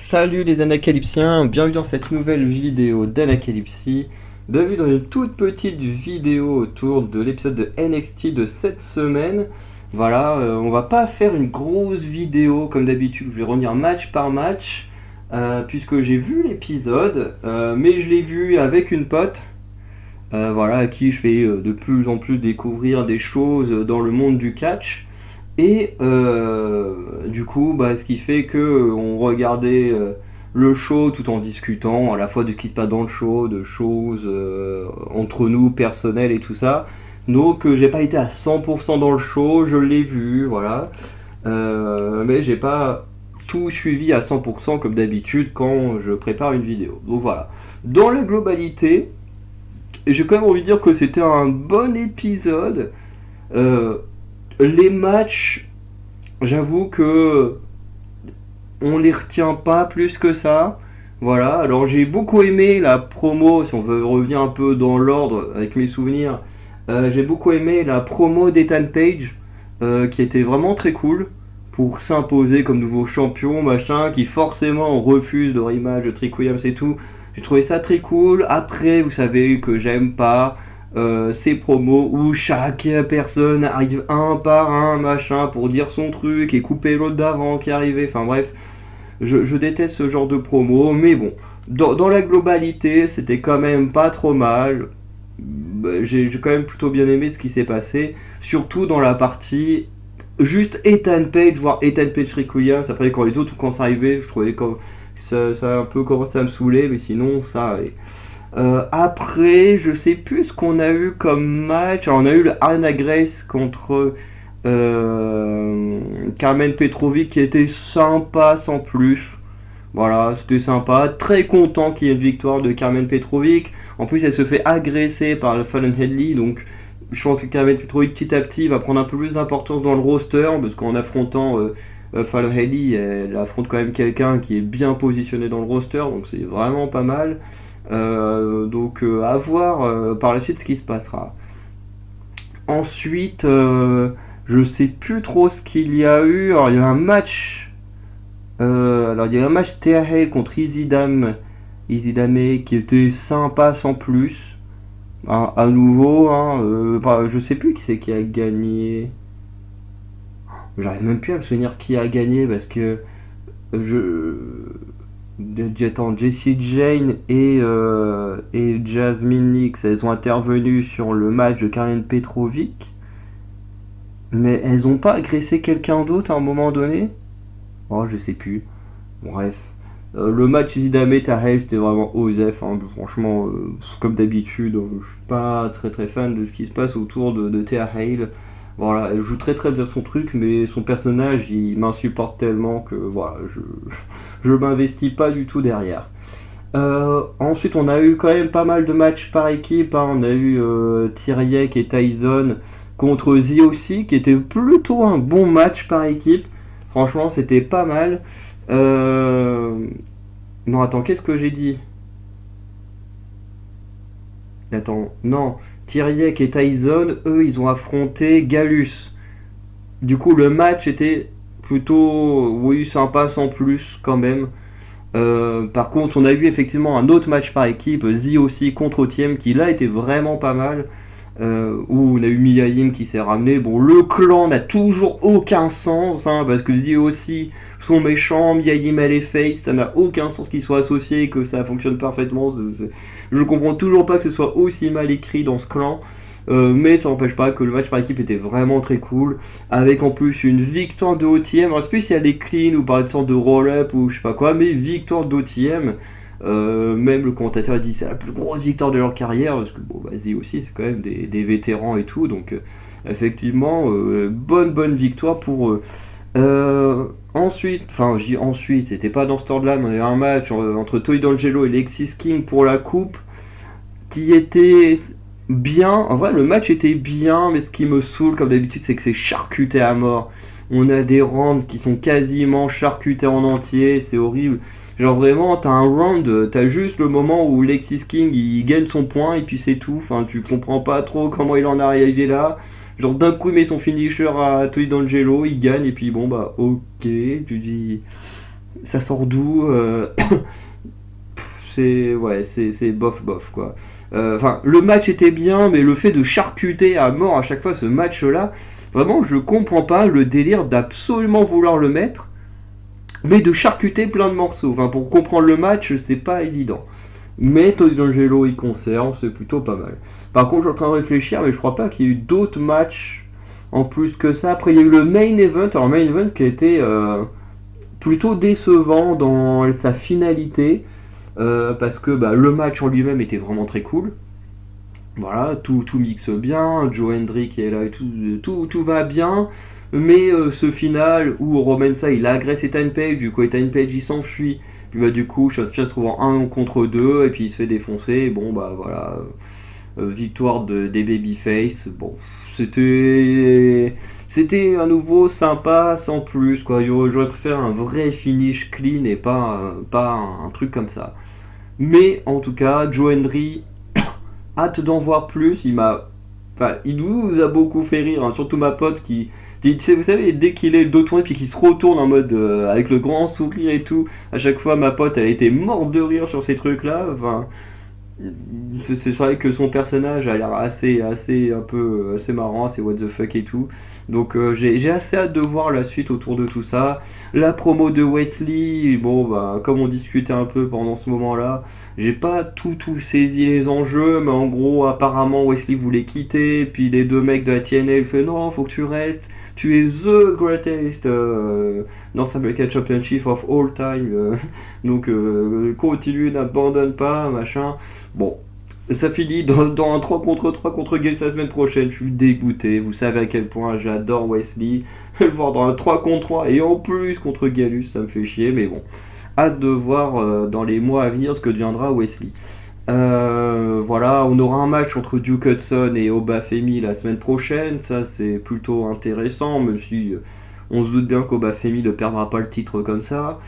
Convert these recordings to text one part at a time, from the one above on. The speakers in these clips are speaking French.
Salut les Anacalypsiens, bienvenue dans cette nouvelle vidéo d'Anacalypsie. Bienvenue dans une toute petite vidéo autour de l'épisode de NXT de cette semaine. Voilà, on va pas faire une grosse vidéo comme d'habitude, je vais revenir match par match, puisque j'ai vu l'épisode, mais je l'ai vu avec une pote, voilà, à qui je fais de plus en plus découvrir des choses dans le monde du catch. Et du coup, ce qui fait que on regardait le show tout en discutant à la fois de ce qui se passe dans le show, de choses entre nous, personnelles et tout ça. Donc j'ai pas été à 100% dans le show, je l'ai vu, voilà. Mais j'ai pas tout suivi à 100% comme d'habitude quand je prépare une vidéo. Donc voilà. Dans la globalité, j'ai quand même envie de dire que c'était un bon épisode. Euh, les matchs, j'avoue que on les retient pas plus que ça. Voilà, alors j'ai beaucoup aimé la promo, si on veut revenir un peu dans l'ordre avec mes souvenirs, j'ai beaucoup aimé la promo d'Ethan Page, qui était vraiment très cool, pour s'imposer comme nouveau champion, machin, qui forcément refuse le rematch de Trick Williams et tout. J'ai trouvé ça très cool. Après, vous savez que j'aime pas ces promos où chaque personne arrive un par un, machin, pour dire son truc et couper l'autre d'avant qui arrivait. Enfin bref, je déteste ce genre de promo, mais bon, dans la globalité, c'était quand même pas trop mal. J'ai quand même plutôt bien aimé ce qui s'est passé, surtout dans la partie juste Ethan Page, voire Ethan Page Rick Williams. Après, quand les autres ont commencé à arriver, je trouvais que ça a un peu commencé à me saouler, mais sinon, ça allait. Après, je sais plus ce qu'on a eu comme match. Alors, on a eu le Anna Grace contre Carmen Petrovic qui était sympa sans plus. Voilà, c'était sympa. Très content qu'il y ait une victoire de Carmen Petrovic. En plus, elle se fait agresser par le Fallon Headley. Donc, je pense que Carmen Petrovic, petit à petit, va prendre un peu plus d'importance dans le roster. Parce qu'en affrontant Fallon Headley, elle affronte quand même quelqu'un qui est bien positionné dans le roster. Donc, c'est vraiment pas mal. À voir par la suite ce qui se passera. Ensuite, je sais plus trop ce qu'il y a eu. Alors, il y a eu un match. Alors, il y a eu un match TRL contre Izidame qui était sympa sans plus. À nouveau, hein, je sais plus qui c'est qui a gagné. J'arrive même plus à me souvenir qui a gagné parce que je. Attends, Jessie Jane et Jasmine Nix, elles ont intervenu sur le match de Karen Petrovic, mais elles ont pas agressé quelqu'un d'autre à un moment donné. Oh, je sais plus. Bref. Le match Zidane Tahel, c'était vraiment osef. Hein. Franchement, comme d'habitude, je suis pas très très fan de ce qui se passe autour de Thea Hale. Voilà, elle joue très très bien son truc, mais son personnage il m'insupporte tellement que voilà, je m'investis pas du tout derrière. Ensuite, on a eu quand même pas mal de matchs par équipe. Hein. On a eu Tyriek et Tyson contre ZOC, qui était plutôt un bon match par équipe. Franchement, c'était pas mal. Non, attends, qu'est-ce que j'ai dit? Attends, non. Tyriek et Tyson, eux, ils ont affronté Gallus. Du coup, le match était plutôt, oui, sympa sans plus quand même. Par contre, on a eu effectivement un autre match par équipe, ZOC contre OTM, qui là était vraiment pas mal. Où on a eu Miyaim qui s'est ramené. Bon, le clan n'a toujours aucun sens, hein, parce que ZOC sont méchants, Miyaim elle est face, ça n'a aucun sens qu'ils soient associés et que ça fonctionne parfaitement. Je ne comprends toujours pas que ce soit aussi mal écrit dans ce clan. Mais ça n'empêche pas que le match par équipe était vraiment très cool, avec en plus une victoire de OTM. Alors, je sais plus si elle est clean ou par une sorte de roll-up ou je sais pas quoi, mais victoire d'OTM. Même le commentateur dit c'est la plus grosse victoire de leur carrière, parce que bon, vas-y aussi, c'est quand même des vétérans et tout, donc effectivement, bonne victoire pour eux. Enfin, je dis ensuite, c'était pas dans ce ordre-là, mais il y a un match entre Tony D'Angelo et Lexis King pour la coupe qui était bien. En vrai, le match était bien, mais ce qui me saoule, comme d'habitude, c'est que c'est charcuté à mort. On a des rounds qui sont quasiment charcutés en entier, c'est horrible. Genre vraiment, t'as un round, t'as juste le moment où Lexis King il gagne son point et puis c'est tout. Enfin, tu comprends pas trop comment il en est arrivé là. Genre d'un coup il met son finisher à Tony D'Angelo, il gagne et puis bon bah ok, tu dis Ça sort d'où c'est bof bof quoi. Enfin, le match était bien, mais le fait de charcuter à mort à chaque fois ce match-là, vraiment, je comprends pas le délire d'absolument vouloir le mettre, mais de charcuter plein de morceaux. Enfin, pour comprendre le match, c'est pas évident. Mais Tony D'Angelo il conserve, c'est plutôt pas mal. Par contre, je suis en train de réfléchir, mais je crois pas qu'il y ait eu d'autres matchs en plus que ça. Après, il y a eu le main event, alors main event qui a été plutôt décevant dans sa finalité, parce que bah, le match en lui-même était vraiment très cool. Voilà, tout mixe bien, Joe Hendrick est là et tout va bien. Mais ce final où Romansa il agresse Ethan Page, du coup Ethan Page il s'enfuit, puis bah du coup Shotzi se trouve en 1 contre 2 et puis il se fait défoncer. Et bon bah voilà, victoire des Babyface. Bon, c'était à nouveau sympa sans plus quoi. J'aurais préféré un vrai finish clean et pas un truc comme ça. Mais en tout cas, Joe Hendry, hâte d'en voir plus. Enfin, il nous a beaucoup fait rire, hein, surtout ma pote tu sais, vous savez, dès qu'il est le dos tourné puis qu'il se retourne en mode avec le grand sourire et tout, à chaque fois ma pote elle a été morte de rire sur ces trucs là. Enfin, c'est vrai que son personnage a l'air assez marrant, assez what the fuck et tout. Donc j'ai assez hâte de voir la suite autour de tout ça. La promo de Wesley, bon bah comme on discutait un peu pendant ce moment-là, j'ai pas tout saisi les enjeux, mais en gros apparemment Wesley voulait quitter, puis les deux mecs de la TNA fait non, faut que tu restes. Tu es the greatest North American Championship of all time. Donc continue, n'abandonne pas, machin. Bon, ça finit dans un 3 contre 3 contre Gales la semaine prochaine. Je suis dégoûté. Vous savez à quel point j'adore Wesley. Le voir dans un 3 contre 3 et en plus contre Gallus, ça me fait chier. Mais bon, hâte de voir dans les mois à venir ce que deviendra Wesley. Voilà, on aura un match entre Duke Hudson et Obafemi la semaine prochaine. Ça, c'est plutôt intéressant, même si on se doute bien qu'Obafemi ne perdra pas le titre comme ça.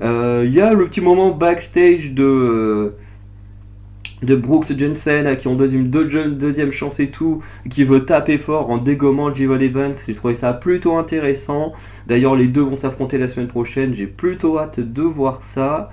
Il y a le petit moment backstage de Brooks Jensen à qui on donne une deuxième chance et tout, qui veut taper fort en dégommant Javon Evans. J'ai trouvé ça plutôt intéressant. D'ailleurs, les deux vont s'affronter la semaine prochaine. J'ai plutôt hâte de voir ça.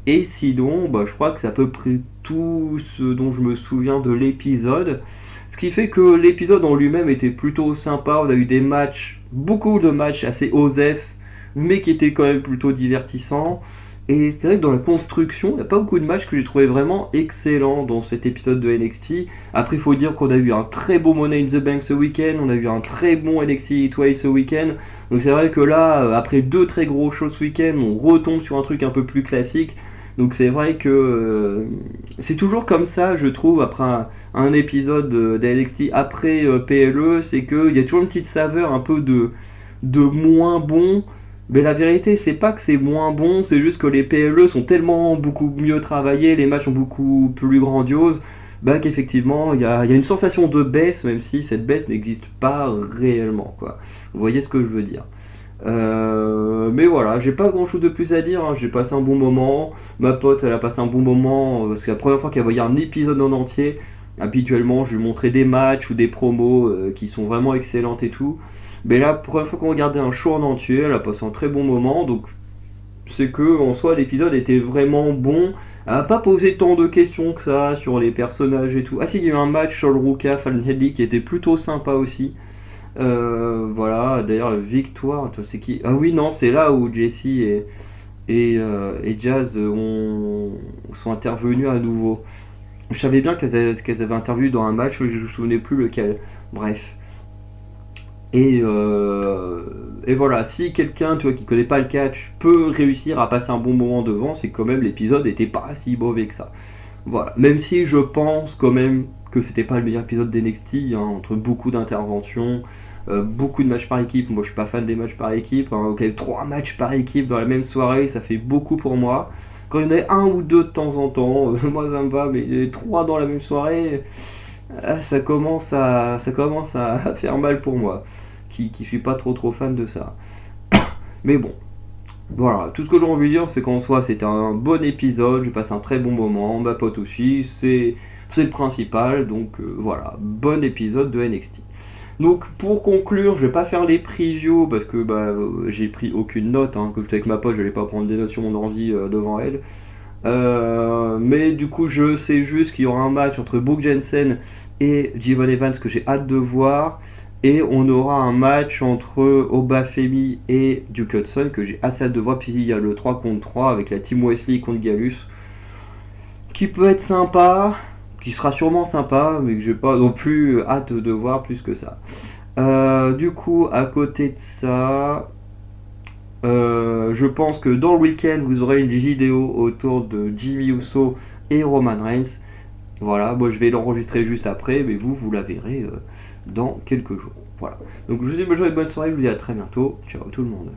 Et sinon, bah, je crois que c'est à peu près tout ce dont je me souviens de l'épisode. Ce qui fait que l'épisode en lui-même était plutôt sympa. On a eu des matchs, beaucoup de matchs assez osef, mais qui étaient quand même plutôt divertissants. Et c'est vrai que dans la construction, il n'y a pas beaucoup de matchs que j'ai trouvé vraiment excellents dans cet épisode de NXT. Après, il faut dire qu'on a eu un très beau Money in the Bank ce week-end, on a eu un très bon NXT Twice ce week-end. Donc c'est vrai que là, après deux très gros shows ce week-end, on retombe sur un truc un peu plus classique. Donc c'est vrai que c'est toujours comme ça, je trouve, après un épisode de NXT après PLE, c'est qu'il y a toujours une petite saveur un peu de moins bon. Mais la vérité, c'est pas que c'est moins bon, c'est juste que les PLE sont tellement beaucoup mieux travaillés, les matchs sont beaucoup plus grandioses, bah qu'effectivement, il y a une sensation de baisse, même si cette baisse n'existe pas réellement, quoi. Vous voyez ce que je veux dire. Mais voilà, j'ai pas grand chose de plus à dire, hein. J'ai passé un bon moment, ma pote elle a passé un bon moment, parce que la première fois qu'elle voyait un épisode en entier, habituellement je lui montrais des matchs ou des promos qui sont vraiment excellentes et tout. Mais là, première fois qu'on regardait un show en entier, elle a passé un très bon moment, donc c'est que en soi l'épisode était vraiment bon. Elle n'a pas posé tant de questions que ça sur les personnages et tout. Ah si, il y a eu un match sur le Ruka Fallon Henley qui était plutôt sympa aussi. Voilà, d'ailleurs la victoire, c'est qui? Ah oui, non, c'est là où Jesse et Jazz sont intervenus à nouveau. Je savais bien qu'elles avaient intervenu dans un match, je ne me souvenais plus lequel. Bref. Et voilà, si quelqu'un tu vois, qui connaît pas le catch peut réussir à passer un bon moment devant, c'est quand même l'épisode n'était pas si mauvais que ça. Voilà, même si je pense quand même que c'était pas le meilleur épisode d'NXT, hein, entre beaucoup d'interventions, beaucoup de matchs par équipe. Moi je suis pas fan des matchs par équipe, hein, ok, 3 matchs par équipe dans la même soirée, ça fait beaucoup pour moi. Quand il y en a un ou deux de temps en temps, moi ça me va, mais les 3 dans la même soirée, ça commence à faire mal pour moi, qui suis pas trop fan de ça. Mais bon, voilà, tout ce que j'ai envie de dire, c'est qu'en soi, c'était un bon épisode, j'ai passé un très bon moment, ma pote aussi, c'est le principal, donc voilà, bon épisode de NXT. Donc pour conclure, je vais pas faire les previews parce que j'ai pris aucune note, hein. Comme j'étais avec ma pote, je n'allais pas prendre des notes sur mon ordi devant elle. Mais du coup, je sais juste qu'il y aura un match entre Brooks Jensen et Jevon Evans que j'ai hâte de voir. Et on aura un match entre Obafemi et Duke Hudson que j'ai assez hâte de voir. Puis il y a le 3 contre 3 avec la team Wesley contre Gallus qui peut être sympa, qui sera sûrement sympa, mais que j'ai pas non plus hâte de voir plus que ça. Du coup, à côté de ça, je pense que dans le week-end, vous aurez une vidéo autour de Jimmy Uso et Roman Reigns. Voilà, moi je vais l'enregistrer juste après, mais vous la verrez dans quelques jours. Voilà. Donc je vous souhaite une bonne journée, bonne soirée, je vous dis à très bientôt. Ciao tout le monde.